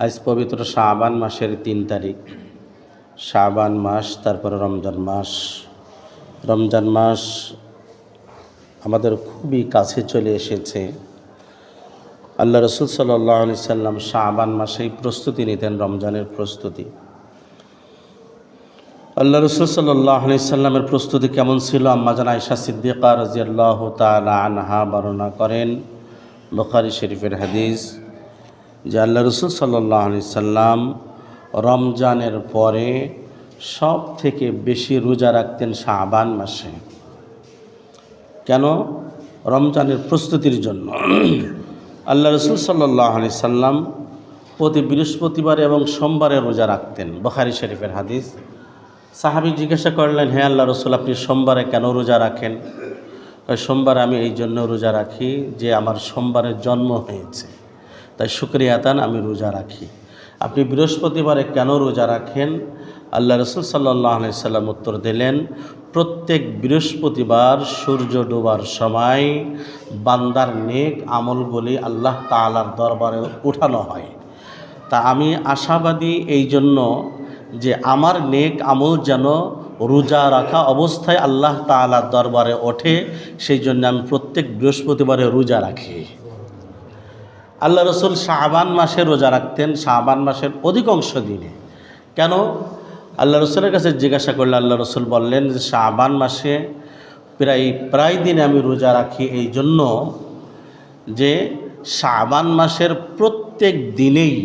আজ পবিত্র শাবান মাসের ৩ তারিখ। শাবান মাস, তারপরে রমজান মাস। রমজান মাস আমাদের খুবই কাছে চলে এসেছে। আল্লাহ রসুল সাল্লাল্লাহু আলাইহি সাল্লাম শাবান মাসেই প্রস্তুতি নিতেন, রমজানের প্রস্তুতি। আল্লাহ রসুল সাল্লাল্লাহু আলাইহি সাল্লামের প্রস্তুতি কেমন ছিল? আম্মা জান আয়েশা সিদ্দিকা রাদিয়াল্লাহু তাআলা আনহা বর্ণনা করেন, বুখারী শরীফের হাদিস, যে আল্লাহ রসুল সাল্লাল্লাহু আলাইহি সাল্লাম রমজানের পরে সব থেকে বেশি রোজা রাখতেন শাবান মাসে। কেন? রমজানের প্রস্তুতির জন্য। আল্লাহ রসুল সাল্লাল্লাহু আলাইহি সাল্লাম প্রতি বৃহস্পতিবার এবং সোমবারে রোজা রাখতেন, বুখারী শরীফের হাদিস। সাহাবী জিজ্ঞাসা করলেন, হে আল্লাহ রসুল, আপনি সোমবারে কেন রোজা রাখেন? সোমবারে আমি এই জন্য রোজা রাখি যে আমার সোমবারে জন্ম হয়েছে, তাই শুকরিয়াতান আমি রোজা রাখি। আপনি বৃহস্পতিবারে কেন রোজা রাখেন? আল্লাহ রসুল সাল্লাল্লাহু আলাইহি সাল্লাম উত্তর দিলেন, প্রত্যেক বৃহস্পতিবার সূর্য ডোবার সময় বান্দার নেক আমলগুলি আল্লাহ তাআলার দরবারে উঠানো হয়। তা আমি আশাবাদী এই জন্য যে আমার নেক আমল যেন রোজা রাখা অবস্থায় আল্লাহ তাআলার দরবারে ওঠে, সেই জন্য আমি প্রত্যেক বৃহস্পতিবারে রোজা রাখি। আল্লাহ রসুল শাবান মাসে রোজা রাখতেন, শাবান মাসের অধিকাংশ দিনে। কেন? আল্লাহ রসুলের কাছে জিজ্ঞাসা করলে আল্লাহ রসুল বললেন যে শাবান মাসে প্রায় দিনে আমি রোজা রাখি এই জন্য যে শাবান মাসের প্রত্যেক দিনেই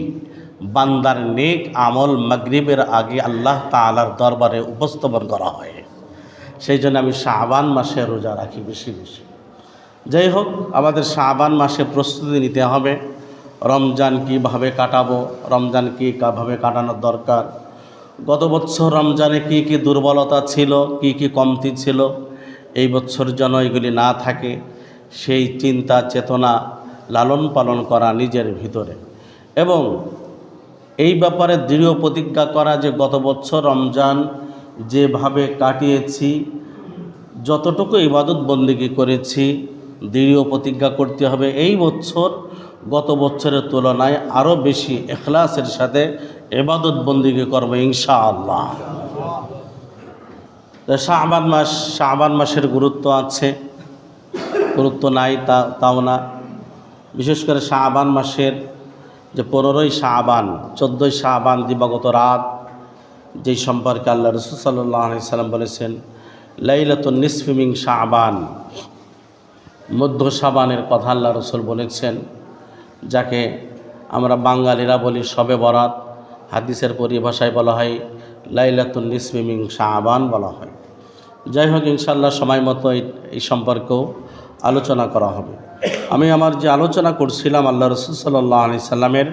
বান্দার নেক আমল মাগরিবের আগে আল্লাহ তাআলার দরবারে উপস্থাপন করা হয়। সেই জন্য আমি শাবান মাসে রোজা রাখি বেশি বেশি। যাই হোক, আমাদের শাবান মাসে প্রস্তুতি নিতে হবে। রমজান কীভাবে কাটাবো, রমজান কীভাবে কাটানোর দরকার, গত বছর রমজানে কী কী দুর্বলতা ছিল, কী কী কমতি ছিল, এই বছর যেন এগুলি না থাকে, সেই চিন্তা চেতনা লালন পালন করা নিজের ভিতরে, এবং এই ব্যাপারে দৃঢ় প্রতিজ্ঞা করা যে গত বছর রমজান যেভাবে কাটিয়েছি, যতটুকু ইবাদত বন্দেগী করেছি, দৃঢ় প্রতিজ্ঞা করতে হবে এই বছর গত বছরের তুলনায় আরও বেশি ইখলাসের সাথে ইবাদত বন্দেগী করব ইনশাআল্লাহ। শাবান মাসের গুরুত্ব আছে, গুরুত্ব নাই তাও না। বিশেষ করে শাবান মাসের যে 15ই শাবান, 14ই শাবান দিবাগত রাত, যেই সম্পর্কে আল্লাহ রাসূল সাল্লাল্লাহু আলাইহি সাল্লাম বলেছেন, লাইলাতুন নিসফি মিন শাবান, মধ্য শাবানের কথা আল্লাহ রসুল বলেছেন, যাকে আমরা বাঙালিরা বলি শবে বরাত। হাদিসের পরিভাষায় বলা হয় লাইলাতুন নিসফি মিন শাবান বলা হয়। যাই হোক, ইনশাআল্লাহ সময় মতো এই সম্পর্কেও আলোচনা করা হবে। আমি আমার যে আলোচনা করছিলাম আল্লাহ রসুল সাল্লাল্লাহু আলাইহি সাল্লামের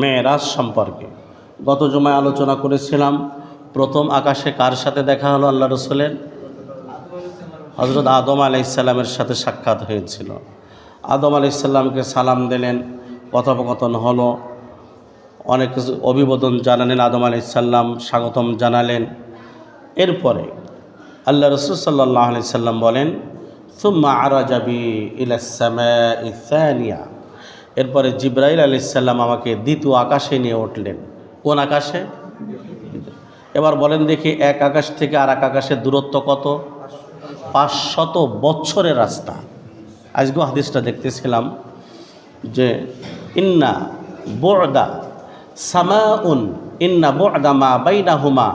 মেরাজ সম্পর্কে, গত জুমায় আলোচনা করেছিলাম। প্রথম আকাশে কার সাথে দেখা হলো আল্লাহ রসুলের? হযরত আদম আলাইহিস সালামের সাথে সাক্ষাৎ হয়েছিল। আদম আলাইহিস সালামকে সালাম দিলেন, কথোপকথন হলো, অনেক কিছু অভিবাদন জানালেন, আদম আলাইহিস সালাম স্বাগতম জানালেন। এরপরে আল্লাহ রসুল সাল্লাল্লাহু আলাইহি সাল্লাম বলেন, সুম্মা আরাজা বি ইলাস সামাই সানিয়া, এরপরে জিবরাইল আলাইহিস সালাম আমাকে দ্বিতীয় আকাশে নিয়ে উঠলেন। কোন আকাশে? এবার বলেন দেখি, এক আকাশ থেকে আর এক আকাশের দূরত্ব কত? 500 বছরের রাস্তা। আজকে হাদিসটা দেখতেছিলাম যে ইন্না বু'দা সামাউন ইন্না বু'দা মা বাইনাহুমা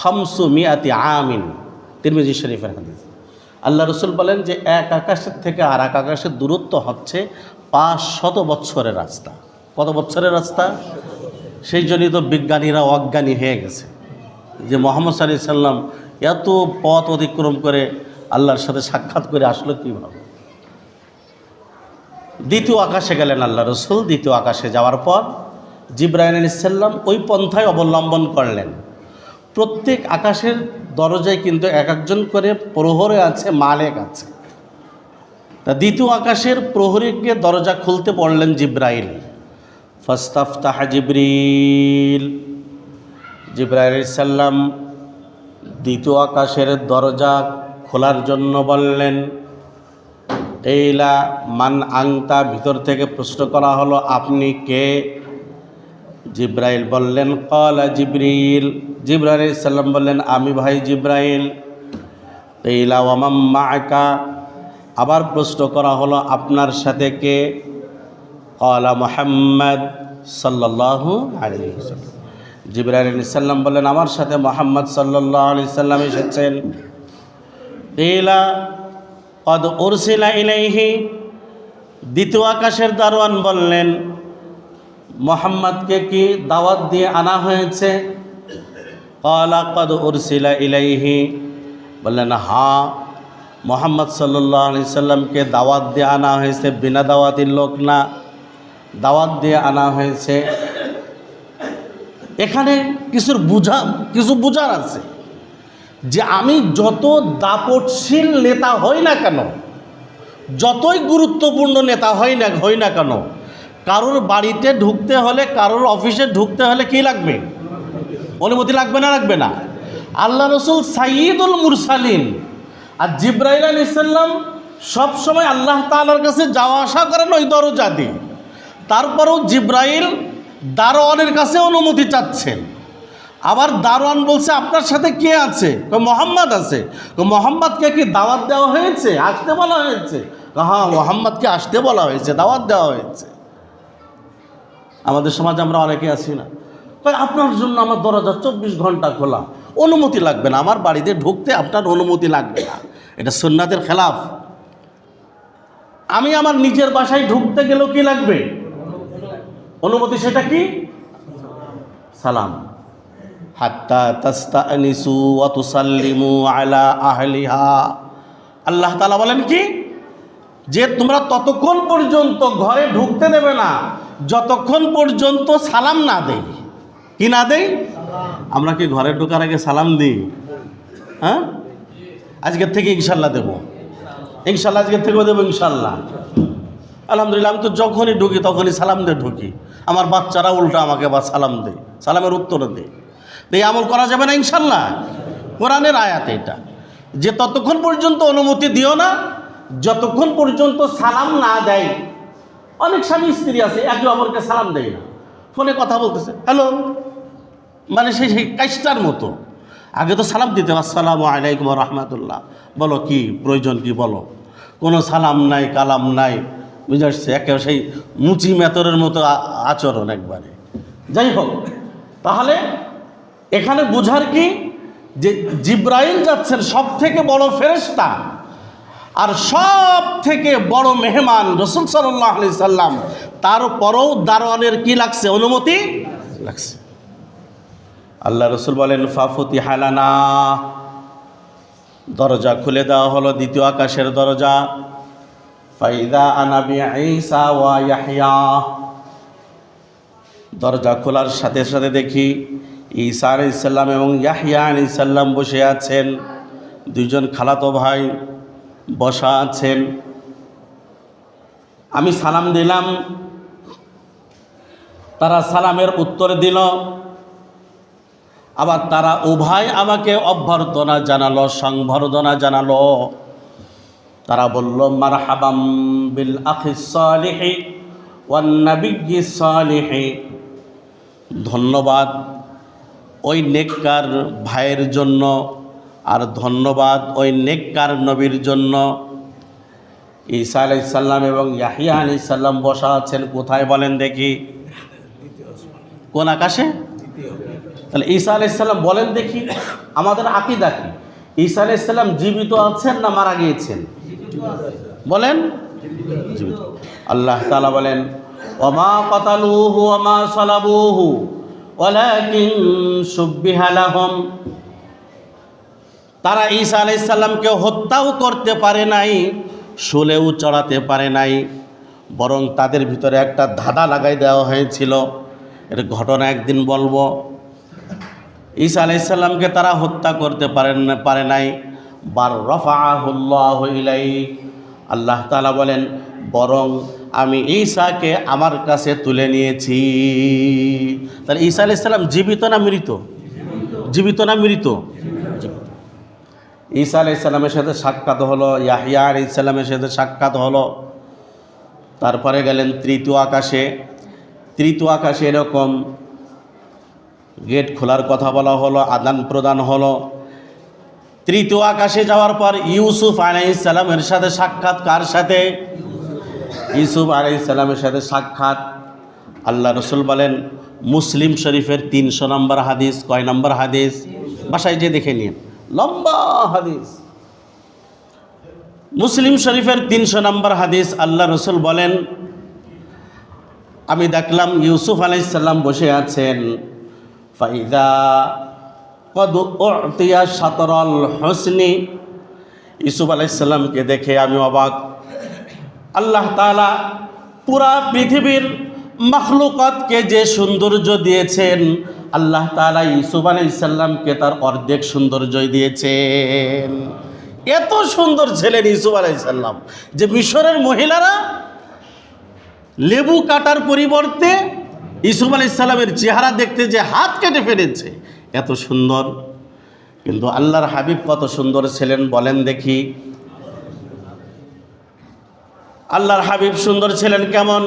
500 আমিন, তিরমিজি শরীফের হাদিস। আল্লাহ রসুল বলেন যে এক আকাশের থেকে আর এক আকাশের দূরত্ব হচ্ছে 500 বছরের রাস্তা। কত বছরের রাস্তা? সেই জন্যই তো বিজ্ঞানীরা অজ্ঞানী হয়ে গেছে যে মুহাম্মদ সাল্লাল্লাহু আলাইহি সাল্লাম এত পথ অতিক্রম করে আল্লাহর সাথে সাক্ষাৎ করে আসলো কীভাবে। দ্বিতীয় আকাশে গেলেন আল্লাহ রসুল। দ্বিতীয় আকাশে যাওয়ার পর জিবরাইল আলাইহিস সালাম ওই পন্থায় অবলম্বন করলেন। প্রত্যেক আকাশের দরজায় কিন্তু এক একজন করে প্রহরী আছে, মালেক আছে। তা দ্বিতীয় আকাশের প্রহরীকে দরজা খুলতে বললেন জিবরাইল। ফাস্তাফতাহ জিবরিল, জিবরাইল আলাইহিস সালাম দ্বিতীয় আকাশের দরজা খোলার জন্য বললেন। এইলা মান আংতা, ভিতর থেকে প্রশ্ন করা হলো আপনি কে? জিব্রাইল বললেন ক্বালা জিবরিল, জিবরাইল আলাইহিস সালাম বললেন আমি ভাই জিব্রাইল। কিলা ওয়া মান মাআকা, আবার প্রশ্ন করা হলো আপনার সাথে কে? ক্বালা মুহাম্মদ সাল্লাল্লাহু আলাইহি ওয়াসাল্লাম। জিবরাইল আলাইহিস সালাম বললেন আমার সাথে মুহাম্মদ সাল্লাল্লাহু আলাইহি ওয়াসাল্লাম এসেছেন। কিলা কদ উরসিলা ইলাইহি, দ্বিতীয় আকাশের দারোয়ান বললেন মুহাম্মদকে কি দাওয়াত দিয়ে আনা হয়েছে? ক্বালা কদ উরসিলা ইলাইহি, বললেন হ্যাঁ মুহাম্মদ সাল্লাল্লাহু আলাইহি সাল্লামকে দাওয়াত দিয়ে আনা হয়েছে, বিনা দাওয়াতির লোক না, দাওয়াত দিয়ে আনা হয়েছে। এখানে কিছু বুঝার আছে যে আমি যত দাপটশীল নেতা হই না কেন, যতই গুরুত্বপূর্ণ নেতা হই না কেন, কারোর বাড়িতে ঢুকতে হলে, কারোর অফিসে ঢুকতে হলে কি লাগবে? অনুমতি লাগবে না? লাগবে না? আল্লাহ রসুল সাইয়্যিদুল মুরসালিন, আর জিবরাইল আলাইহিস সালাম সবসময় আল্লাহ তাআলার কাছে যাওয়া আসা করেন ওই দরজা দিয়ে। তারপরেও জিবরাইল দারোয়ানের কাছে অনুমতি চাচ্ছেন। আবার দারোয়ান বলছে আপনার সাথে কে আছে? মুহাম্মদ আছে। মুহাম্মদকে কি দাওয়াত দেওয়া হয়েছে, আসতে বলা হয়েছে? হ্যাঁ মুহাম্মদকে আসতে বলা হয়েছে, দাওয়াত দেওয়া হয়েছে। আমাদের সমাজে আমরা অনেকে আছি না, আপনার জন্য আমার দরজা 24 ঘন্টা খোলা, অনুমতি লাগবে না, আমার বাড়িতে ঢুকতে আপনার অনুমতি লাগবে না। এটা সুন্নাতের খেলাফ। আমি আমার নিজের বাসায় ঢুকতে গেলেও কি লাগবে? অনুমতি। সেটা কি? সালাম। হাত্তা তাস্তানিসু ওয়া তুসাল্লিমু আলা আহলিহা, আল্লাহ তাআলা বলেন কি যে তোমরা ততক্ষণ পর্যন্ত ঘরে ঢুকতে দেবে না যতক্ষণ পর্যন্ত সালাম না দেই। কি না দেই? আমরা কি ঘরে ঢোকার আগে সালাম দিই? হ্যাঁ, আজকের থেকে ইনশাল্লাহ দেবো, ইনশাল্লাহ আজকের থেকেও দেবো ইনশাল্লাহ। আলহামদুলিল্লাহ, আমি তো যখনই ঢুকি তখনই সালাম দিয়ে ঢুকি। আমার বাচ্চারা উল্টা আমাকে আবার সালাম দেয়, সালামের উত্তর দেয়। এই আমল করা যাবে না ইনশাল্লাহ? কোরআনের আয়াত এটা, যে ততক্ষণ পর্যন্ত অনুমতি দিও না যতক্ষণ পর্যন্ত সালাম না দেয়। অনেক স্বামী স্ত্রী আছে একে অপরকে সালাম দেয় না, ফোনে কথা বলতেছে হ্যালো, মানে সেই কাইস্টার মতো। আগে তো সালাম দিতে, আসসালামু আলাইকুম ওয়া রাহমাতুল্লাহ, বলো কি প্রয়োজন কি বলো। কোনো সালাম নাই, কালাম নাই, বুঝে আসছে? একেবারে সেই মুচি মেতরের মতো আচরণ একবারে। যাই হোক, তাহলে এখানে বুঝার কি যে জিব্রাইল যাচ্ছেন সব থেকে বড় ফেরেশতা আর সব থেকে বড় মেহমান রাসূল সাল্লাল্লাহু আলাইহি সাল্লাম, তারপরও দারোয়ানের কি লাগছে? অনুমতি লাগছে। আল্লাহ রসুল বলেন ফাফুতিহা লানা, দরজা খুলে দেওয়া হলো, দ্বিতীয় আকাশের দরজা। ফাইদা আনা বিঈসা ওয়া ইয়াহইয়া, দরজা খোলার সাথে সাথে দেখি ঈসা আলাইহিস সালাম এবং ইয়াহইয়া আলাইহিস সালাম বসে আছেন, দুইজন খালাতো ভাই বসা আছেন। আমি সালাম দিলাম, তারা সালামের উত্তর দিল, আবার তারা উভয় আমাকে অভ্যর্থনা জানালো, সংবর্ধনা জানালো। তারা বলল মারহাবাম বিল আখিস সালিহি ওয়ান নাবিয়্যিস সালিহি, ধন্যবাদ ওই নেককার ভাইয়ের জন্য আর ধন্যবাদ ওই নেককার নবীর জন্য। ঈসা আলাইহিস সালাম এবং ইয়াহইয়া আলাইহিস সালাম বসা আছেন কোথায় বলেন দেখি? কোন আকাশে? তাহলে ঈসা আলাইহিস সালাম বলেন দেখি, আমাদের আকীদা কি? ঈসা আলাইহিস সালাম জীবিত আছেন না মারা গিয়েছেন? বলেন জীবিত। আল্লাহ তাআলা বলেন ওমা কাতালুহু ওমা সালাবুহু ওয়ালাকিন শুববিহা লাহুম, তারা ঈসা আলাইহিস সালামকে হত্যাও করতে পারে নাই, শুলেও চড়াতে পারে নাই, বরং তাদের ভিতরে একটা ধাঁধা লাগাই দেওয়া হয়েছিল। এর ঘটনা একদিন বলবো। ঈসা আলাইহিস সালামকে তারা হত্যা করতে পারে নাই। বার রাফাআহুল্লাহু ইলাইহি, আল্লাহ তাআলা বলেন বরং আমি ঈসাকে আমার কাছে তুলে নিয়েছি। তাহলে ঈসা আলাইহিস সালাম জীবিত না মৃত? জীবিত না মৃত? ঈসা আলাইহিস সালামের সাথে সাক্ষাৎ হলো, ইয়াহইয়া আলাইহিস সালামের সাথে সাক্ষাৎ হলো। তারপরে গেলেন তৃতীয় আকাশে। তৃতীয় আকাশে এরকম গেট খোলার কথা বলা হলো, আদান প্রদান হলো। তৃতীয় আকাশে যাওয়ার পর ইউসুফ আলাইহিস সালামের সাথে সাক্ষাৎ। কার সাথে? ইউসুফ আলাইহিস সালামের সাথে সাক্ষাৎ। আল্লাহ রসুল বলেন, মুসলিম শরীফের 300 নম্বর হাদিস। কয় নম্বর হাদিস? বাসায় যে দেখে নিন, লম্বা হাদিস। মুসলিম শরীফের 300 নম্বর হাদিস। আল্লাহ রসুল বলেন, আমি দেখলাম ইউসুফ আলাইহিস সালাম বসে আছেন। ফাইদা কদ উতিয়া শাতরাল হুসনি। ইউসুফ আলাইহিস সালামকে দেখে আমি অবাক। আল্লাহ তাআলা পুরা পৃথিবীর মাখলুকাতকে যে সৌন্দর্য দিয়েছেন, আল্লাহ তাআলা ইউসুফ আলাইহিস সালামকে তার অর্ধেক সৌন্দর্য দিয়েছেন। এত সুন্দর ছিলেন ইউসুফ আলাইহিস সালাম যে মিশরের মহিলারা লেবু কাটার পরিবর্তে ইউসুফ আলাইহিস সালামের চেহারা দেখতে যে হাত কেটে ফেলেছে, এত সুন্দর। কিন্তু আল্লাহর হাবিব কত সুন্দর ছিলেন বলেন দেখি। আল্লাহর হাবিব সুন্দর ছিলেন কেমন?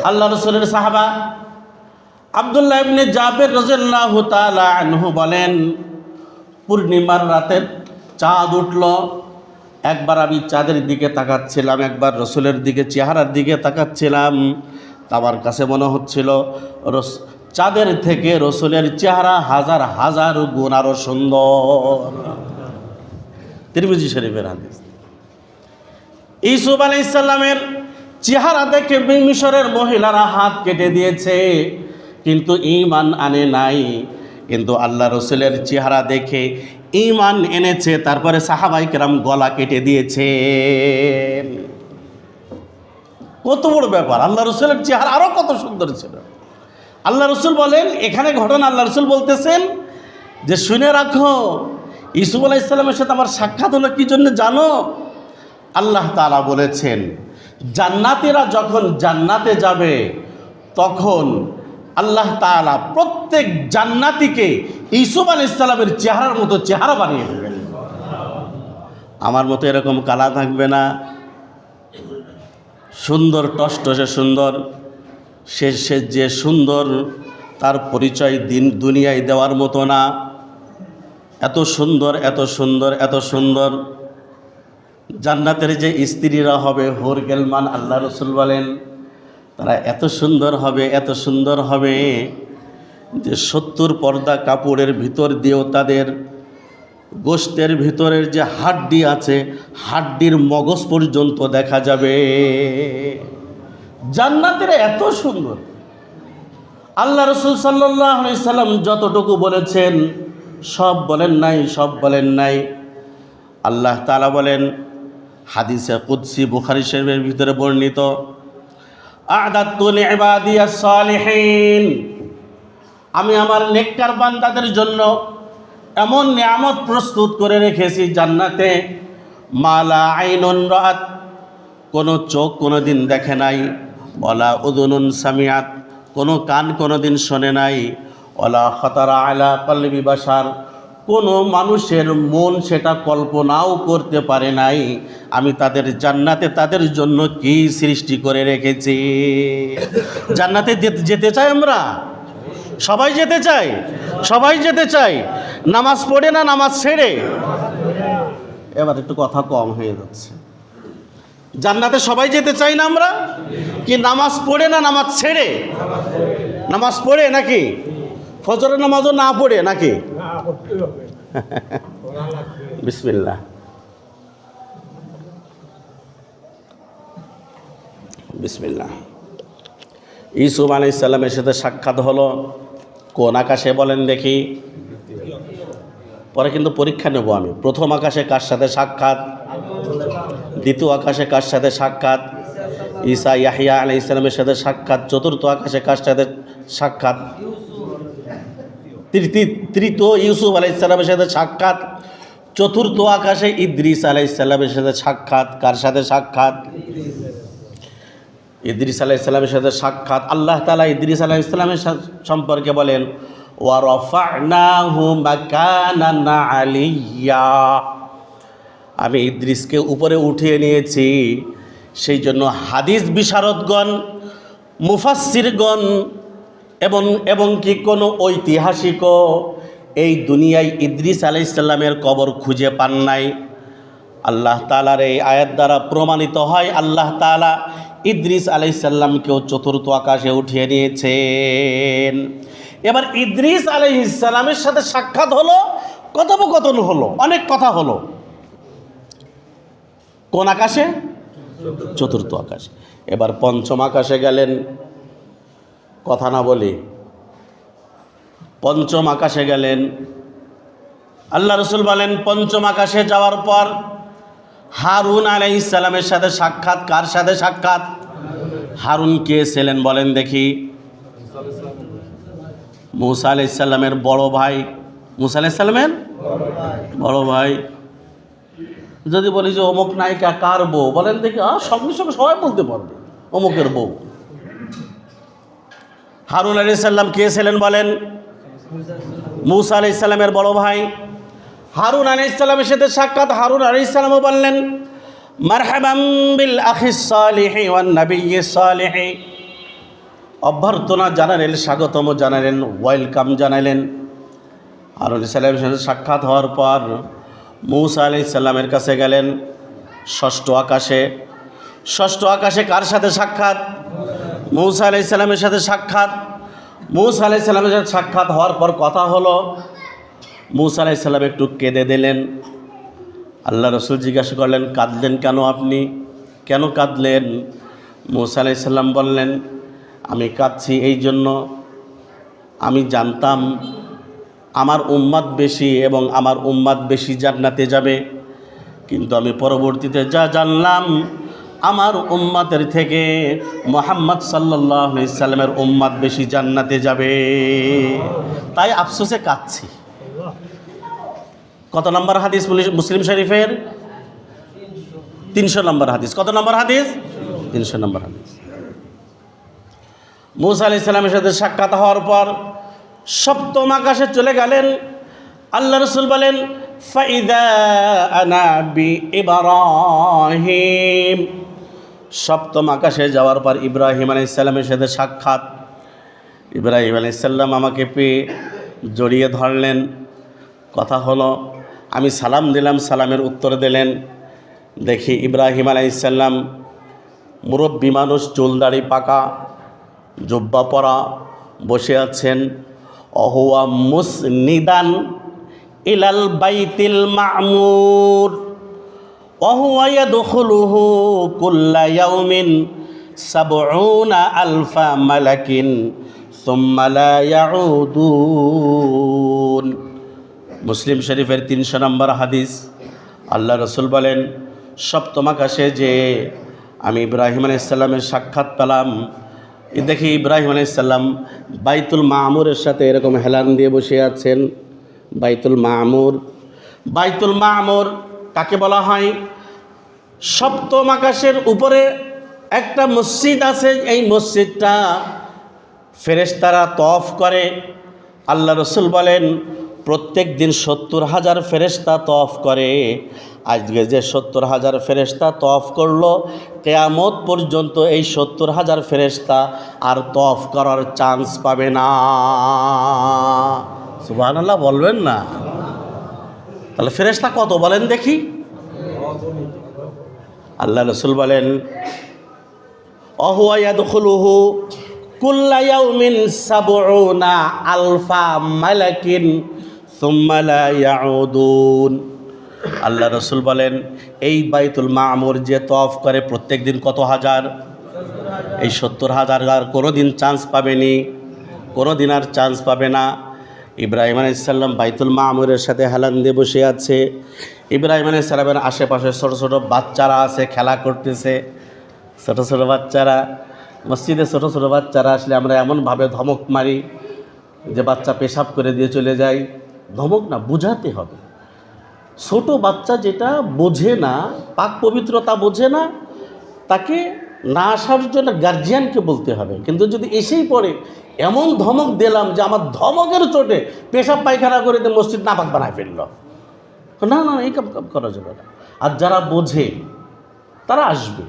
আল্লাহ রসুলের সাহাবা আব্দুল্লাহ ইবনে জাবের রাদিয়াল্লাহু তাআলা আনহু বলেন, পূর্ণিমার রাতে চাঁদ উঠল। একবার আমি চাঁদের দিকে তাকাচ্ছিলাম, একবার রসুলের দিকে চেহারার দিকে তাকাচ্ছিলাম। আমার কাছে মনে হচ্ছিল চাঁদের থেকে রসুলের চেহারা হাজার হাজার গুণ আরো সুন্দর। তিরমিজি শরীফের হাদিস। ইউসুফ আলাইহিস সালামের চেহারা দেখে মিশরের মহিলারা হাত কেটে দিয়েছে, কিন্তু ঈমান আনে নাই। কিন্তু আল্লাহ রসুলের চেহারা দেখে ঈমান এনেছে। তারপরে সাহাবায়ে কেরাম গলা কেটে দিয়েছে। কত বড় ব্যাপার! আল্লাহ রসুলের চেহারা আরো কত সুন্দর ছিল। আল্লাহ রসুল বলেন, এখানে ঘটনা আল্লাহ রসুল বলতেছেন যে শুনে রাখো, ইউসুফ আলাইহিস সালামের সাথে আমার সাক্ষাৎ হলো কি জন্য জানো? আল্লাহ তাআলা বলেছেন, জান্নাতীরা যখন জান্নাতে যাবে তখন আল্লাহ তাআলা প্রত্যেক জান্নাতীকে ইউসুফ আলাইহিস সালামের চেহারার মতো চেহারা বানিয়ে দেবেন। আমার মতো এরকম কালা থাকবে না, সুন্দর টসটসে সুন্দর। সে যে সুন্দর তার পরিচয় দুনিয়ায় দেওয়ার মতো না। এত সুন্দর, এত সুন্দর, এত সুন্দর। জান্নাতের যে স্ত্রীরা হবে হুর গেলমান, আল্লাহ রসুল বলেন তারা এত সুন্দর হবে, এত সুন্দর হবে যে 70 পর্দা কাপড়ের ভিতর দিয়েও তাদের গোশতের ভিতরের যে হাড্ডি আছে, হাড্ডির মগজ পর্যন্ত দেখা যাবে। জান্নাতের এত সুন্দর। আল্লাহ রসুল সাল্লাল্লাহু আলাইহি সাল্লাম যতটুকু বলেছেন সব বলেন নাই, সব বলেন নাই। আল্লাহ তাআলা বলেন হাদিসে কুদসি বুখারী শরীফের ভিতরে বর্ণিত, আ'দাতু লিইবাদিয়াস সালিহিন, আমি আমার নেককার বান্দাদের জন্য এমন নিয়ামত প্রস্তুত করে রেখেছি জান্নাতে, মালা আইনুন রাআত, কোনো চোখ কোনো দিন দেখে নাই, ওয়ালা উযুনুন সামিআত, কোনো কান কোনো দিন শোনে নাই, ওয়ালা খাতারা আলা কলবি বাশার, কোনো মানুষের মন সেটা কল্পনাও করতে পারে নাই। আমি তাদের জান্নাতে তাদের জন্য কি সৃষ্টি করে রেখেছি। জান্নাতে যেতে চাই আমরা? সবাই যেতে চাই, সবাই যেতে চাই। নামাজ পড়ে না নামাজ ছেড়ে? এবার একটু কথা কম হয়ে যাচ্ছে। জান্নাতে সবাই যেতে চাই না আমরা? কি নামাজ পড়ে না নামাজ ছেড়ে? নামাজ পড়ে নাকি? ফজরের নামাজও না পড়ে নাকি? বিসমিল্লাহ। বিসমিল্লাহ। ইউসুফ আলাইহিস সালামের সাথে সাক্ষাৎ হলো কোন আকাশে বলেন দেখি? পরে কিন্তু পরীক্ষা নেব আমি। প্রথম আকাশে কার সাথে সাক্ষাৎ? দ্বিতীয় আকাশে কার সাথে সাক্ষাৎ? ঈসা ইয়াহইয়া আলাইহিস সালামের সাথে সাক্ষাৎ। চতুর্থ আকাশে কার সাথে সাক্ষাৎ? তৃতীয় ইউসুফ আলাইহিস সালামের সাথে সাক্ষাৎ। চতুর্থ আকাশে ইদ্রিস আলাইহিস সালামের সাথে সাক্ষাৎ। কার সাথে সাক্ষাৎ? ইদ্রিস আলাইহিস সালামের সাথে সাক্ষাৎ। আল্লাহ তাআলা ইদ্রিস আলাইহিস সালামের সম্পর্কে বলেন, ওয়া রাফা'নাহু মাকানান আলিয়্যা, আমি ইদ্রিসকে উপরে উঠিয়ে নিয়েছি। সেই জন্য হাদিস বিশারদগণ, মুফাসসিরগণ এবং এবং কি কোনো ঐতিহাসিকও এই দুনিয়ায় ইদ্রিস আলাইহিস সালামের কবর খুঁজে পান নাই। আল্লাহ তাআলার এই আয়াত দ্বারা প্রমাণিত হয় আল্লাহ তাআলা ইদ্রিস আলাইহিস সালামকেও চতুর্থ আকাশে উঠিয়ে নিয়েছেন। এবার ইদ্রিস আলাইহিস সালামের সাথে সাক্ষাৎ হলো, কথোপকথন হলো, অনেক কথা হলো। কোন আকাশে? চতুর্থ আকাশে। এবার পঞ্চম আকাশে গেলেন, কথা না বলে পঞ্চম আকাশে গেলেন। আল্লাহ রসুল বলেন পঞ্চম আকাশে যাওয়ার পর হারুন আলাইহিস সালামের সাথে সাক্ষাৎ। কার সাথে সাক্ষাৎ? হারুন কে ছিলেন বলেন দেখি? মূসা আলাইহিস সালামের বড় ভাই। মূসা আলাইহিস সালামের বড় ভাই। যদি বলি যে অমুক নায়িকা কার বউ, বলেন দেখি, সঙ্গে সঙ্গে সবাই বলতে পারবে অমুকের বউ। হারুন আলাইহিস সালাম কে ছিলেন বলেন? মূসা আলাইহিস সালামের বড় ভাই। হারুন আলাইহিস সালামের সাথে সাক্ষাৎ। হারুন আলাইহিস সালামও বললেন মারহাবাম বিল আখিস সালিহি ওয়ান নাবিয়্যিস সালিহি, অভ্যর্থনা জানালেন, স্বাগতম জানালেন, ওয়েলকাম জানালেন। হারুন আলাইহিস সালামের সাথে সাক্ষাৎ হওয়ার পর মূসা আলাইহিস সালামের কাছে গেলেন ষষ্ঠ আকাশে। ষষ্ঠ আকাশে কার সাথে সাক্ষাৎ? মূসা আলাইহিস সালামের সাথে সাক্ষাৎ। মূসা আলাইহিস সালামের সাথে সাক্ষাৎ হওয়ার পর কথা হলো। মূসা আলাইহিস সালাম একটু কেঁদে দিলেন। আল্লাহ রসুল জিজ্ঞাসা করলেন কাঁদলেন কেন আপনি? কেন কাঁদলেন? মূসা আলাইহিস সালাম বললেন আমি কাঁদছি এই জন্য, আমি জানতাম আমার উম্মত বেশি এবং আমার উম্মত বেশি জান্নাতে যাবে, কিন্তু আমি পরবর্তীতে যা জানলাম আমার উম্মতের থেকে মুহাম্মদ সাল্লাল্লাহু আলাইহি সাল্লামের উম্মত বেশি জান্নাতে যাবে, তাই আফসোসে কাঁদছি। কত নম্বর হাদিস মুসলিম শরীফের? 300 নম্বর হাদিস। কত নম্বর হাদিস? 300 নম্বর হাদিস। মূসা আলাইহিস সালামের সাথে সাক্ষাৎ হওয়ার পর সপ্তম আকাশে চলে গেলেন। আল্লাহ রসুল বলেন ফাইদা আনা বি ইব্রাহিম। সপ্তম আকাশে যাওয়ার পর ইব্রাহিম আলাইহিস সালামের সাথে সাক্ষাৎ। ইব্রাহিম আলাইহিস সালাম আমাকে পেয়ে জড়িয়ে ধরলেন, কথা হলো। আমি সালাম দিলাম, সালামের উত্তর দিলেন। দেখি ইব্রাহিম আলাইহিস সালাম মুরব্বী মানুষ, চুল দাড়ি পাকা, জুব্বা পরা, বসে আছেন। অহুয়া মুসনিদান ইলাল বাইতিল মা'মুর ওহুয়া ইয়াদখুলুহু কুল্লা ইয়াউমিন ৭০,০০০ মালাকিন সুম্মা লা ইয়াউদুন। মুসলিম শরীফের 300 নম্বর হাদিস। আল্লাহ রসুল বলেন সপ্তম আকাশে যে আমি ইব্রাহিম আলাইহিস সালামের সাক্ষাৎ পেলাম, দেখি ইব্রাহিম আলাইহিস সালাম বাইতুল মা'মুরের সাথে এরকম হেলান দিয়ে বসে আছেন। বাইতুল মা'মুর, বাইতুল মা'মুর কাকে বলা হয়? সপ্তম আকাশের উপরে একটা মসজিদ আছে। এই মসজিদটা ফেরেশতারা তওয়াফ করে। আল্লাহ রসুল বলেন প্রত্যেক দিন ৭০,০০০ ফেরেশতা তওয়াফ করে। আজকে যে ৭০,০০০ ফেরেশতা তওয়াফ করলো, কিয়ামত পর্যন্ত এই ৭০,০০০ ফেরেশতা আর তওয়াফ করার চান্স পাবে না। সুবহানাল্লাহ বলবেন না? তাহলে ফেরেশতা কত বলেন দেখি? আল্লাহ রসুল বলেন অহুয়া ইয়াদখুলুহু কুল্লা ইয়াউমিন ৭০,০০০ মালাকিন সুম্মা লা ইয়াউদুন। আল্লাহ রসুল বলেন এই বাইতুল মা'মুর যে তওয়াফ করে প্রত্যেক দিন কত হাজার? এই ৭০,০০০ আর কোনো দিন চান্স পাবেনি, কোনো দিন আর চান্স পাবে না। ইব্রাহিম আলাইহিস সালাম বাইতুল মা'মুরের সাথে হেলান দিয়ে বসে আছে। ইব্রাহিম আলাইহিস সালামের আশেপাশে ছোটো ছোটো বাচ্চারা আছে, খেলা করতেছে। ছোটো ছোটো বাচ্চারা, মসজিদে ছোটো ছোটো বাচ্চারা আসলে আমরা এমনভাবে ধমক মারি যে বাচ্চা পেশাব করে দিয়ে চলে যায়। ধমক না, বুঝাতে হবে। ছোট বাচ্চা যেটা বোঝে না, পাক পবিত্রতা বোঝে না, তাকে না আসার জন্য গার্জিয়ানকে বলতে হবে। কিন্তু যদি এসেই পড়ে, এমন ধমক দিলাম যে আমার ধমকের চোটে পেশাব পায়খানা করে দিয়ে মসজিদ নাপাক বানায় ফেলল, না না এই কাম করা যাবে না। আর যারা বোঝে তারা আসবে।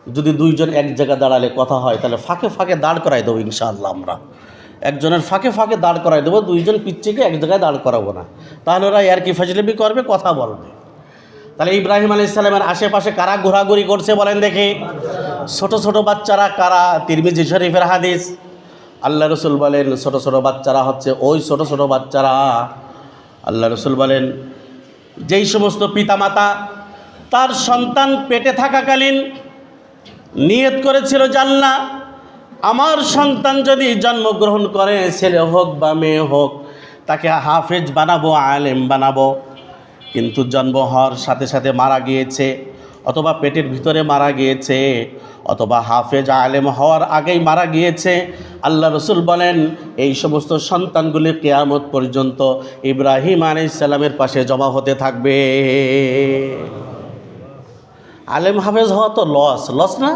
যদি দুইজন এক জায়গায় দাঁড়ালে কথা হয়, তাহলে ফাঁকে ফাঁকে দাঁড় করাই দেবো ইনশাআল্লাহ। আমরা একজনের ফাঁকে ফাঁকে দাঁড় করাই দেবো, দুইজন পিচ্ছিকে এক জায়গায় দাঁড় করাবো না, তাহলে ওরা আর কি ফাজলামি করবে, কথা বলবে। তাহলে ইব্রাহিম আলাইহিস সালামের আশেপাশে কারা ঘোরাঘুরি করছে বলেন দেখি? ছোট ছোট বাচ্চারা। কারা? তিরমিজি শরীফের হাদিস। আল্লাহ রসুল বলেন ছোট ছোট বাচ্চারা হচ্ছে ওই ছোট ছোট বাচ্চারা। আল্লাহ রসুল বলেন যেই সমস্ত পিতামাতা তার সন্তান পেটে থাকাকালীন নিয়ত করেছিল জান্নাহ, আমার সন্তান যদি জন্মগ্রহণ করে, ছেলে হোক বা মেয়ে হোক, তাকে হাফেজ বানাবো, আলেম বানাবো, কিন্তু জন্ম হওয়ার সাথে সাথে মারা গিয়েছে, অথবা পেটের ভিতরে মারা গিয়েছে, অথবা হাফেজ আলেম হওয়ার আগেই মারা গিয়েছে, আল্লাহ রসুল বলেন এই সমস্ত সন্তানগুলি কিয়ামত পর্যন্ত ইব্রাহিম আলাইহিস সালামের পাশে জমা হতে থাকবে। আলেম হাফেজ হওয়া তো লস না?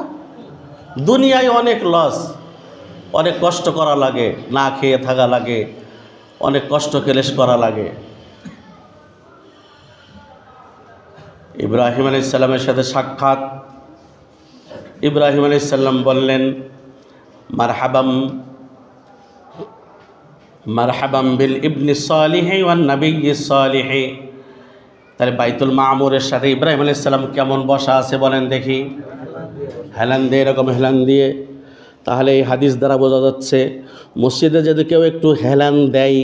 দুনিয়ায় অনেক লস, অনেক কষ্ট করা লাগে, না খেয়ে থাকা লাগে, অনেক কষ্ট ক্লেশ করা লাগে। ইব্রাহিম আলাইহিস সালামের সাথে সাক্ষাৎ। ইব্রাহিম আলাইহিস সালাম বললেন মারহাবাম বিল ইবনি সালিহ ওয়ান নবিয়্যি সালিহ। তাহলে বাইতুল মামুরের সাথে ইব্রাহিম আলাইহিস সালাম কেমন বসা আছে বলেন দেখি? হেলান দিয়ে, এরকম হেলান দিয়ে। তাহলে এই হাদিস দ্বারা বোঝা যাচ্ছে মসজিদে যদি কেউ একটু হেলান দেয়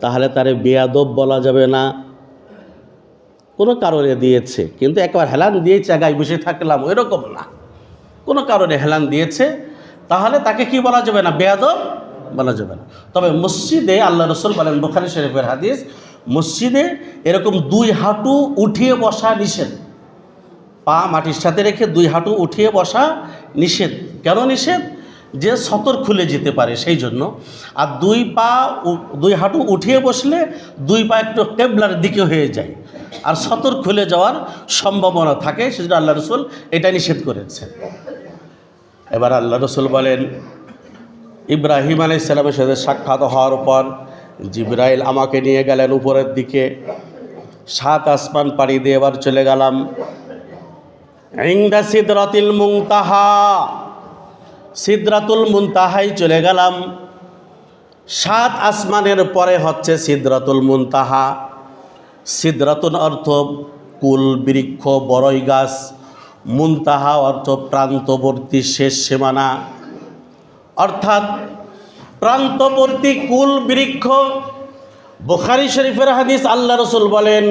তাহলে তারে বেয়াদব বলা যাবে না। কোনো কারণে দিয়েছে, কিন্তু একবার হেলান দিয়েছে আগায় বসে থাকলাম ওইরকম না, কোনো কারণে হেলান দিয়েছে, তাহলে তাকে কি বলা যাবে না? বেয়াদব বলা যাবে না। তবে মসজিদে আল্লাহ রসুল বলেন, বুখারী শরীফের হাদিস, মসজিদে এরকম দুই হাঁটু উঠিয়ে বসা নিষেধ। পা মাটির সাথে রেখে দুই হাঁটু উঠিয়ে বসা নিষেধ। কেন নিষেধ? যে সতর খুলে যেতে পারে সেই জন্য। আর দুই হাঁটু উঠিয়ে বসলে দুই পা একটু কেবলার দিকে হয়ে যায়, আর সতর খুলে যাওয়ার সম্ভাবনা থাকে, সেজন্য আল্লাহ রসুল এটা নিষেধ করেছেন। এবার আল্লাহ রসুল বলেন ইব্রাহিম আলাইহিস সালামের সাথে সাক্ষাৎ হওয়ার পর জিবরাইল আমাকে নিয়ে গেলেন উপরের দিকে। 7 আসমান পাড়ি দিয়ে এবার চলে গেলাম ইনদা সিদরাতুল মুনতাহা। সিদরাতুল মুনতাহায় চলে গেলাম। 7 আসমানের পরে হচ্ছে সিদরাতুল মুনতাহা। সিদরাতুল অর্থ কুল বৃক্ষ, বড়ই গাছ, মুনতাহা অর্থ প্রান্তবর্তী শেষ সীমানা, অর্থাৎ প্রান্তবর্তী কুল বৃক্ষ। বুখারী শরীফের হাদিস, আল্লাহ রসুল বলেন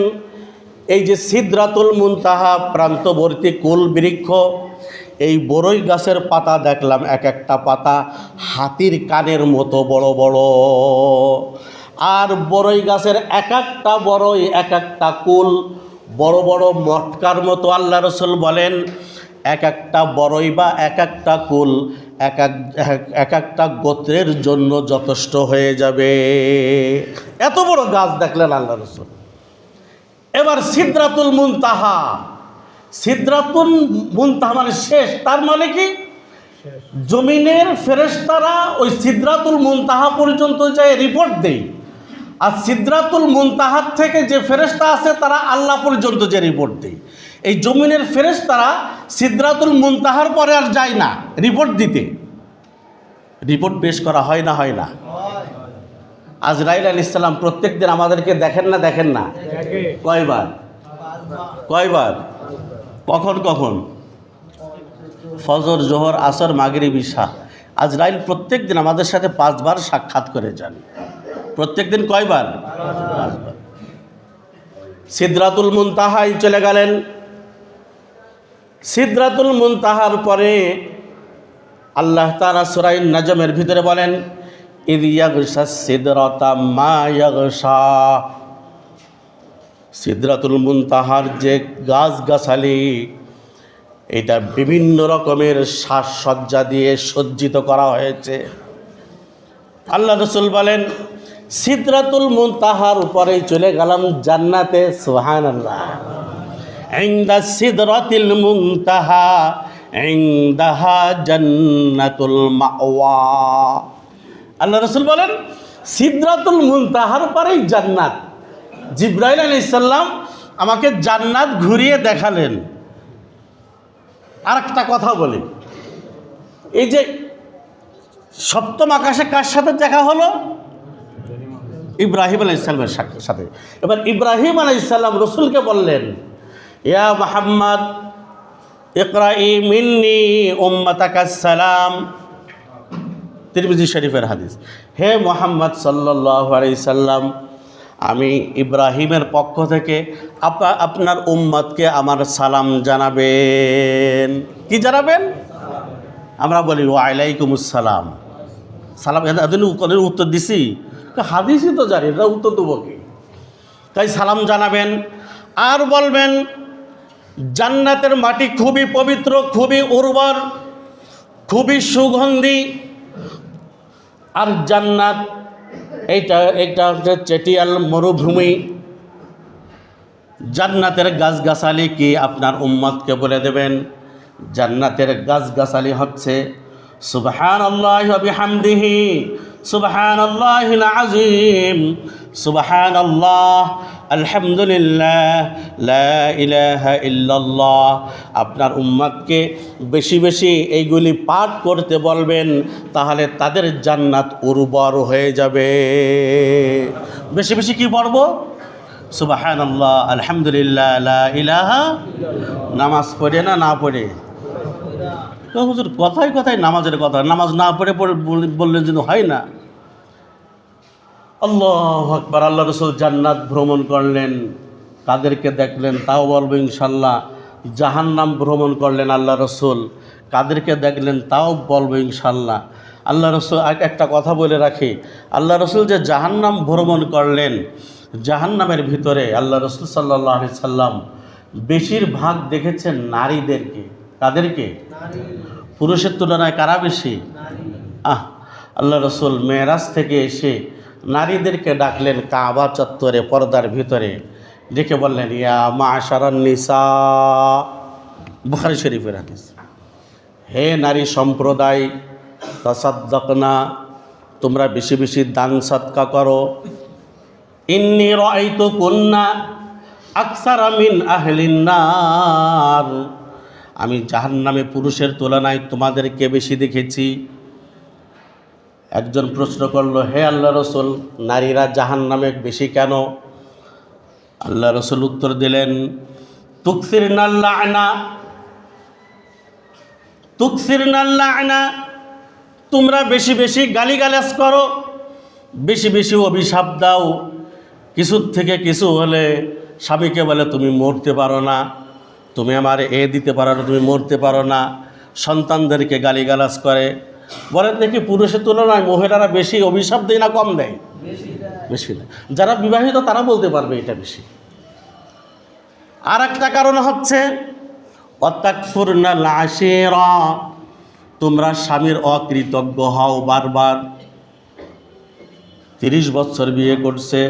এই যে সিদরাতুল মুনতাহা, প্রান্তবর্তী কুল বৃক্ষ, এই বড়ই গাছের পাতা দেখলাম এক একটা পাতা হাতির কানের মতো বড় বড়, আর বড়ই গাছের এক একটা বড়ই, এক একটা কুল বড় বড় মটকার মতো। আল্লাহ রসুল বলেন এক একটা বড়ই বা এক একটা কুল এক একটা গোত্রের জন্য যথেষ্ট হয়ে যাবে। এত বড় গাছ দেখলেন আল্লাহ রসুল। এবার সিদরাতুল মুনতাহা, সিদরাতুল মুনতাহা মানে শেষ। তার মানে কি? জমিনের ফেরেশতারা ওই সিদরাতুল মুনতাহা পর্যন্ত যায় রিপোর্ট দেয়, আর সিদরাতুল মুনতাহার থেকে যে ফেরেশতা আছে তারা আল্লাহ পর্যন্ত যে রিপোর্ট দেয়। এই জমিনের ফেরেশতারা সিদরাতুল মুনতাহার পরে আর যায় না রিপোর্ট দিতে। রিপোর্ট পেশ করা হয় না? হয় না? আজরাইল আলাইহিস সালাম প্রত্যেক দিন আমাদেরকে দেখেন না? দেখেন না? কয়বার? কয়বার? কখন কখন? ফজর, জোহর, আসর, মাগরিব, ইশা। আজরাইল প্রত্যেক দিন আমাদের সাথে 5 বার সাক্ষাৎ করে যান। প্রত্যেক দিন কয়বার? 5 বার। সিদরাতুল মুনতাহায় চলে গেলেন। সিদরাতুল মুনতাহার পরে আল্লাহ তাআলা সূরা নাজমের ভিতরে বলেন ইয ইয়াগশাস সিদরাতা মা ইয়াগশা। সিদরাতুল মুনতাহার যে গাছগাছালি, এটা বিভিন্ন রকমের সাজসজ্জা দিয়ে সজ্জিত করা হয়েছে। আল্লাহ রসুল বলেন সিদরাতুল মুনতাহার উপরেই চলে গেলাম জান্নাতে। সুবহানাল্লাহ। ইনদা সিদরাতিল মুনতাহা ইনদাহা জান্নাতুল মাওয়া। আল্লাহ রসুল বলেন সিদরাতুল মুনতাহার পরেই জান্নাত। জিবরাইল আলাইহিস সালাম আমাকে জান্নাত ঘুরিয়ে দেখালেন। আর একটা কথা বলি, এই যে সপ্তম আকাশে কার সাথে দেখা হলো? ইব্রাহিম আলাইহিস সালামের সাথে। এবার ইব্রাহিম আলাইহিস সালাম রসুলকে বললেন, ইয়া মুহাম্মদ ইকরাই মিন্নি উম্মাতাকাস সালাম। তিরমিজি শরীফের হাদিস। হে মুহাম্মদ সাল্লাল্লাহু আলাইহি সাল্লাম, আমি ইব্রাহিমের পক্ষ থেকে আপনার উম্মতকে আমার সালাম জানাবেন। কি জানাবেন? আমরা বলি ওয়া আলাইকুমুস সালাম। সালাম এদের উত্তর দিছি, হাদিসই তো জানি, এটা উত্তর দেবো কি? তাই সালাম জানাবেন। আর বলবেন জান্নাতের মাটি খুবই পবিত্র, খুবই উর্বর, খুবই সুগন্ধি। আর জান্নাত এটা হচ্ছে চেটিয়াল মরুভূমি। জান্নাতের গাছগাছালি কি আপনার উম্মতকে বলে দেবেন। জান্নাতের গাছগাছালি হচ্ছে সুবহানাল্লাহি ওয়া বিহামদিহি, সুবহানাল্লাহিল আযীম, সুবহানাল্লাহ, আলহামদুলিল্লাহ, লা ইলাহা ইল্লাল্লাহ। আপনার উম্মতকে বেশি বেশি এইগুলি পাঠ করতে বলবেন, তাহলে তাদের জান্নাত উর্বর হয়ে যাবে। বেশি বেশি কি পড়ব? সুবহানাল্লাহ, আলহামদুলিল্লাহ, লা ইলাহা। নামাজ পড়ে না পড়ে? হুজুর কথায় কথায় নামাজের কথা, নামাজ না পড়ে বললেন যেন হয় না। আল্লাহু আকবার। আল্লাহ রসুল জান্নাত ভ্রমণ করলেন, কাদেরকে দেখলেন তাও বলবো ইনশাল্লাহ। জাহান্নাম ভ্রমণ করলেন আল্লাহ রসুল, কাদেরকে দেখলেন তাও বলবো ইনশাল্লাহ। আল্লাহ রসুল একটা কথা বলে রাখি, আল্লাহ রসুল যে জাহান্নাম ভ্রমণ করলেন, জাহান্নামের ভিতরে আল্লাহ রসুল সাল্লাল্লাহু আলাইহি সাল্লাম বেশিরভাগ দেখেছেন নারীদেরকে। কাদেরকে? পুরুষের তুলনায় কারা বেশি? আল্লাহ রসুল মেরাজ থেকে এসে নারীদেরকে ডাকলেন কাবা চত্বরে, পর্দার ভিতরে ডেকে বললেন, ইয়া মাশারান নিসা। বুখারী শরীফের হাদিস। হে নারী সম্প্রদায়, তাসাদ্দাকনা, তোমরা বেশি বেশি দান সদকা করো। ইন্নী রাআইতু কুন্না আকসারা মিন আহলিন নার, আমি জাহান্নামে পুরুষের তুলনায় তোমাদেরকে বেশি দেখেছি। একজন প্রশ্ন করলো, হে আল্লাহ রসুল, নারীরা জাহান্নামে বেশি কেন? আল্লাহ রসুল উত্তর দিলেন, তুকসিরনাল লা'না, তুকসিরনাল লা'না, তোমরা বেশি বেশি গালিগালাজ করো, বেশি বেশি অভিশাপ দাও। কিছুর থেকে কিছু হলে স্বামীকে বলে তুমি মরতে পারো না, তুমি আমার দিতে পারো না, তুমি মরতে পারো না। সন্তানদেরকে গালিগালাজ করে। বলেন দেখি পুরুষের তুলনায় মহিলারা বেশি অভিশাপ দেয় না কম দেয়? বেশি দেয়। যারা বিবাহিত তারা বলতে পারবে এটা বেশি। আর একটা কারণ হচ্ছে অতাকফুরনাল আশিরা, তোমরা স্বামীর অকৃতজ্ঞ হও বারবার। 30 বছর বিয়ে করছে,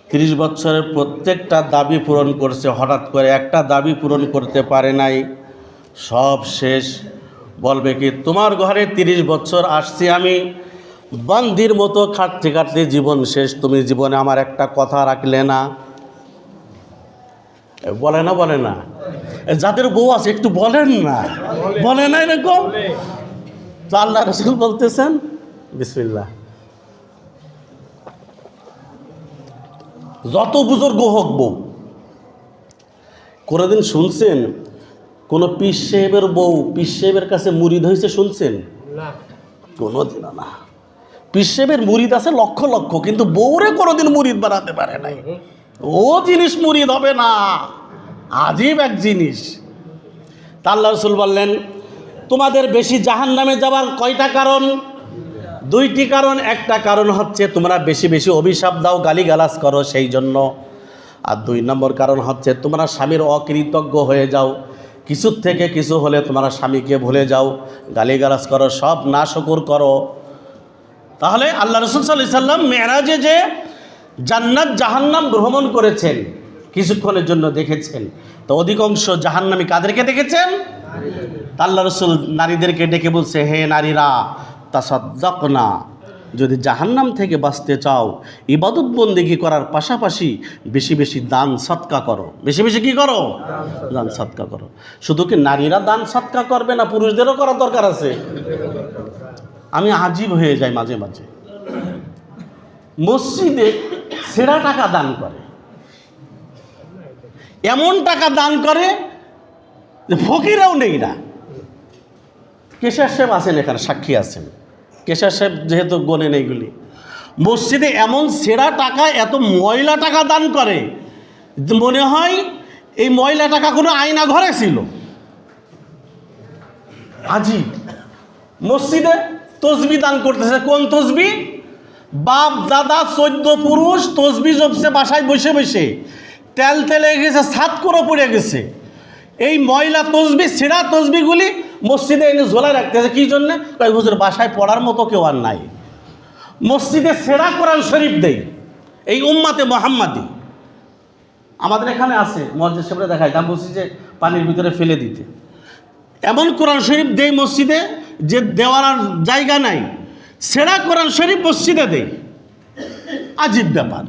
30 বছরের প্রত্যেকটা দাবি পূরণ করছে, হঠাৎ করে একটা দাবি পূরণ করতে পারে নাই, সব শেষ। বলবে কি, তোমার ঘরে 30 বছর আসছি আমি, বান্দির মতো খাটতে খাটতে জীবন শেষ, তুমি জীবনে আমার একটা কথা রাখলে না। বলে না? বলে না? যাদের বউ আছে একটু বলেন না, বলে না এরকম? তো আল্লাহ রাসূল বলতেছেন, বিসমিল্লাহ, যত বুজুর্গ হোক বউ, কোনোদিন শুনছেন কোনো পীর সাহেবের বউ পীর সাহেবের কাছে মুরিদ হয়েছে? শুনছেন? কোনোদিনও না। পীর সাহেবের মুরিদ আছে লক্ষ লক্ষ, কিন্তু বউরে কোনোদিন মুরিদ বানাতে পারে নাই। ও জিনিস মুরিদ হবে না, আজীব এক জিনিস। তা আল্লাহ রাসূল বললেন, তোমাদের বেশি জাহান্নামে যাবার কয়টা কারণ? 2টি কারণ। একটা কারণ হচ্ছে তোমরা বেশি বেশি অভিশাপ দাও, গালিগালাজ করো সেই জন্য। আর 2 নম্বর কারণ হচ্ছে তোমরা স্বামীর অকৃতজ্ঞ হয়ে যাও, কিছুর থেকে কিছু হলে তোমরা স্বামীকে ভুলে যাও, গালিগালাজ করো, সব নাশকর করো। তাহলে আল্লাহ রাসূল সাল্লাল্লাহু আলাইহি সাল্লাম মেরাজে যে জান্নাত জাহান্নাম ভ্রমণ করেছেন, কিছুক্ষণের জন্য দেখেছেন, তো অধিকাংশ জাহান্নামী কাদেরকে দেখেছেন? আল্লাহ রাসূল নারীদেরকে ডেকে বলছে, হে নারীরা, তাসাদ্দাকনা, যদি জাহান্নাম থেকে বাঁচতে চাও ইবাদত বন্দেগী করার পাশাপাশি বেশি বেশি দান সদকা করো। বেশি বেশি কি করো? দান সদকা করো। শুধু কি নারীরা দান সদকা করবে না, পুরুষদেরও করার দরকার আছে? আমি আজীব হয়ে যাই মাঝে মাঝে। মসজিদে ছেঁড়া টাকা দান করে, এমন টাকা দান করে যে ফকিরাও নেই না। কেশার সাহেব আছেন এখানে, সাক্ষী আছেন, কেশার সাহেব যেহেতু গোনেন এইগুলি। মসজিদে এমন ছেঁড়া টাকা, এত ময়লা টাকা দান করে, মনে হয় এই ময়লা টাকা কোনো আয়না ঘরে ছিল। আজি মসজিদে তসবি দান করতেছে। কোন তসবি? বাপ দাদা 14 পুরুষ তসবি জপছে বাসায় বসে বসে, তেল তেলে গেছে, ছাদ করে পড়ে গেছে। এই ময়লা তসবি, ছেঁড়া তসবিগুলি মসজিদে এনে ঝোলায় রাখতেছে। কী জন্যে? কয়েক বছর বাসায় পড়ার মতো কেউ আর নাই। মসজিদে ছেঁড়া কোরআন শরীফ দেই এই উম্মাতে মোহাম্মদী। আমাদের এখানে আছে, মসজিদ সামনে দেখায়, আমি বলছি যে পানির ভিতরে ফেলে দিতে। এমন কোরআন শরীফ দেই মসজিদে যে দেওয়ার আর জায়গা নাই, ছেঁড়া কোরআন শরীফ মসজিদে দেই। আজীব ব্যাপার।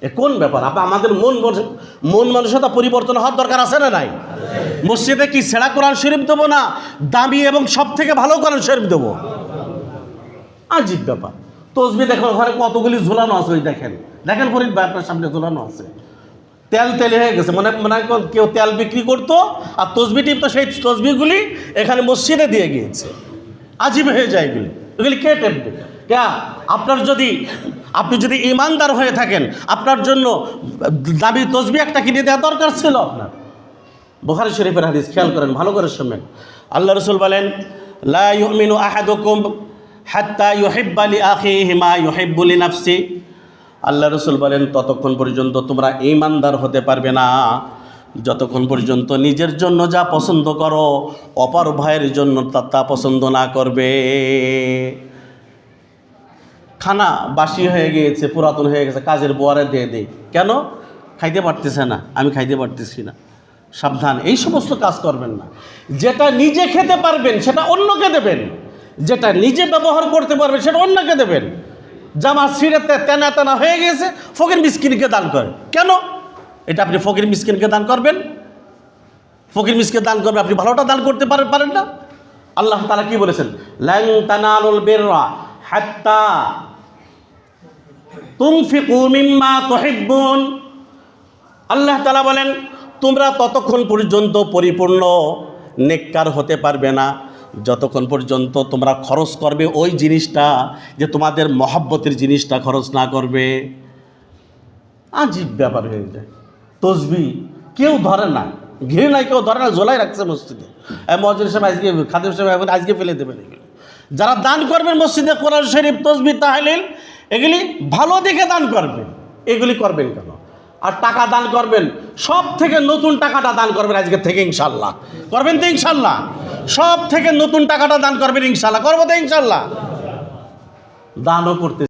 এ কোন ব্যাপার? আমাদের মন মানসিকতা পরিবর্তন হওয়ার দরকার আছে না নাই? মসজিদে কি ছেঁড়া কোরআন শরীফ দেবো না দামি এবং সব থেকে ভালো কোরআন শরীফ দেবো? আজীব ব্যাপার। তসবি দেখো ঘরে কতগুলি ঝোলানো আছে, ওই দেখেন দেখেন ফরিদ ভাই আপনার সামনে ঝোলানো আছে। তেল তেলে হয়ে গেছে, মনে কেউ তেল বিক্রি করতো আর তসবি টিপতো, সেই তসবিগুলি এখানে মসজিদে দিয়ে গিয়েছে। আজীব হয়ে যায় এগুলি। এগুলি কে টেপবে? আপনি যদি ইমানদার হয়ে থাকেন, আপনার জন্য দামি তসবি একটা কিনে দেওয়া দরকার ছিল আপনার। বুখারী শরীফের হাদিস, খেয়াল করেন, ভালো করে শুনবেন। আল্লাহ রাসূল বলেন, লা ইউমিনু আহাদুকুম হাত্তা ইউহিব্বা লিআখিহি মা ইউহিব্বু লিনাফসি। আল্লাহ রাসূল বলেন, ততক্ষণ পর্যন্ত তোমরা ঈমানদার হতে পারবে না যতক্ষণ পর্যন্ত নিজের জন্য যা পছন্দ করো অপর ভাইয়ের জন্য তা পছন্দ না করবে। খানা বাসি হয়ে গিয়েছে, পুরাতন হয়ে গেছে, কাজের বোয়ারে দিয়ে দেই, কেন? খাইতে পারতেছে না, আমি খাইতে পারতেছি না। সাবধান, এই সমস্ত কাজ করবেন না। যেটা নিজে খেতে পারবেন সেটা অন্যকে দেবেন, যেটা নিজে ব্যবহার করতে পারবেন সেটা অন্যকে দেবেন। জামা ছিঁড়ে তেনা তেনা হয়ে গেছে, ফকির মিসকিনকে দান করেন, কেন? এটা আপনি ফকির মিসকিনকে দান করবেন? ফকির মিসকিনকে দান করবেন, আপনি ভালোটা দান করতে পারেন না? আল্লাহ তাআলা কি বলেছেন? লান তানালুল বিররা হাত্তা তুনফিকু মিম্মা তুহিব্বুন। আল্লাহ তাআলা বলেন, তোমরা ততক্ষণ পর্যন্ত পরিপূর্ণ নেককার হতে পারবে না যতক্ষণ পর্যন্ত তোমরা খরচ করবে ওই জিনিসটা, যে তোমাদের মহব্বতের জিনিসটা খরচ না করবে। আজীব ব্যাপার হয়ে যায়। তসবি কেউ ধরে না, ঘৃণায় কেউ ধরে না, ঝোলাই রাখছে মসজিদে। মসজিদ সাহেব আজকে, খাদেম সাহেব আজকে ফেলে দেবেন এগুলি। যারা দান করবেন মসজিদে কোরআন শরীফ, তসবি, তাহলিল, এগুলি ভালো দেখে দান করবেন। এগুলি করবেন কেন? আর টাকা দান করবেন, সব থেকে নতুন টাকাটা দান করবেন আজকে থেকে, ইনশাল্লাহ করবেন তো? ইনশাল্লাহ সব থেকে নতুন টাকাটা দান করবেন, ইনশাল্লাহ করবো তো? ইনশাল্লাহ দানও করতে